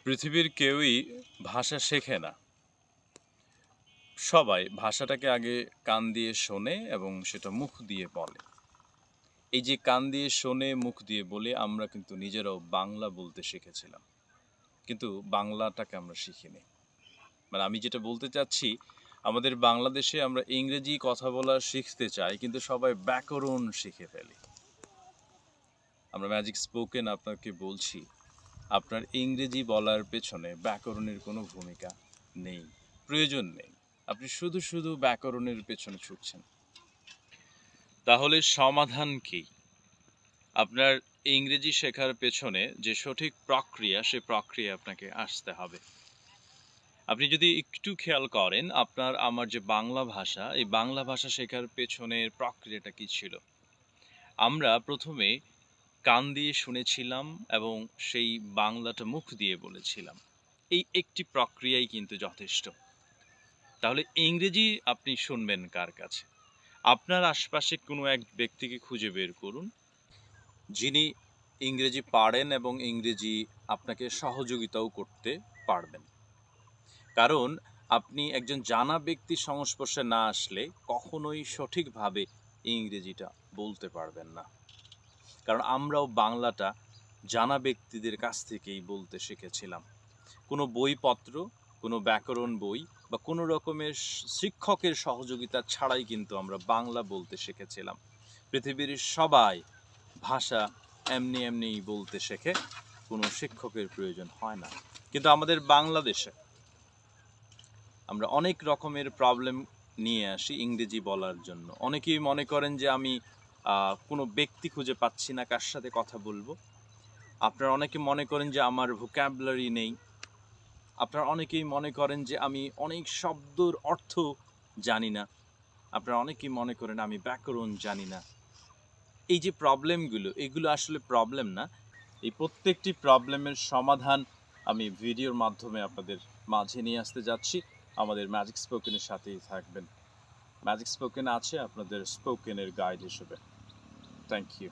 পৃথিবীর কেউই ভাষা শেখে না। সবাই ভাষাটাকে আগে কান দিয়ে শোনে এবং সেটা মুখ দিয়ে বলে। এই যে কান দিয়ে শোনে, মুখ দিয়ে বলে আমরা কিন্তু নিজেরাও বাংলা বলতে শিখেছিলাম। কিন্তু বাংলাটাকে আমরা শিখিনি। মানে আমি যেটা বলতে চাচ্ছি, আমাদের বাংলাদেশে আমরা ইংরেজি কথা বলা শিখতে চাই, কিন্তু সবাই ব্যাকরণ শিখে ফেলি। আমরা ম্যাজিক স্পোকেন আপনাকে বলছি, আপনার ইংরেজি বলার পেছনে ব্যাকরণের কোনো ভূমিকা নেই, প্রয়োজন নেই। আপনি শুধু শুধু ব্যাকরণের পেছনে ছুটছেন। তাহলে সমাধান কি? আপনার ইংরেজি শেখার পেছনে যে সঠিক প্রক্রিয়া, সে প্রক্রিয়া আপনাকে আসতে হবে। আপনি যদি একটু খেয়াল করেন, আপনার আমার যে বাংলা ভাষা, এই বাংলা ভাষা শেখার পেছনের প্রক্রিয়াটা কি ছিল? আমরা প্রথমে কান দিয়ে শুনেছিলাম এবং সেই বাংলাটা মুখ দিয়ে বলেছিলাম। এই একটি প্রক্রিয়াই কিন্তু যথেষ্ট। তাহলে ইংরেজি আপনি শুনবেন কার কাছে? আপনার আশপাশে কোনো এক ব্যক্তিকে খুঁজে বের করুন, যিনি ইংরেজি পারেন এবং ইংরেজি আপনাকে সহযোগিতাও করতে পারবেন। কারণ আপনি একজন জানা ব্যক্তির সংস্পর্শে না আসলে কখনোই সঠিকভাবে ইংরেজিটা বলতে পারবেন না। কারণ আমরাও বাংলাটা জানা ব্যক্তিদের কাছ থেকেই বলতে শিখেছিলাম। কোনো বইপত্র, কোনো ব্যাকরণ বই বা কোনো রকমের শিক্ষকের সহযোগিতা ছাড়াই কিন্তু আমরা বাংলা বলতে শিখেছিলাম। পৃথিবীর সবাই ভাষা এমনিই বলতে শেখে, কোনো শিক্ষকের প্রয়োজন হয় না। কিন্তু আমাদের বাংলাদেশে আমরা অনেক রকমের প্রবলেম নিয়ে আসি ইংরেজি বলার জন্য। অনেকেই মনে করেন যে আমি কোনো ব্যক্তি খুঁজে পাচ্ছি না কার সাথে কথা বলবো। আপনারা অনেকে মনে করেন যে আমার ভোকাবুলারি নেই। আপনারা অনেকেই মনে করেন যে আমি অনেক শব্দর অর্থ জানি না। আপনারা অনেকেই মনে করেন আমি ব্যাকরণ জানি না। এই যে প্রবলেমগুলো, এগুলো আসলে প্রবলেম না। এই প্রত্যেকটি প্রবলেমের সমাধান আমি ভিডিওর মাধ্যমে আপনাদের মাঝে নিয়ে আসতে যাচ্ছি। আমাদের ম্যাজিক স্পোকেনের সাথেই থাকবেন। ম্যাজিক স্পোকেন আছে আপনাদের স্পোকেনের গাইড হিসেবে। Thank you.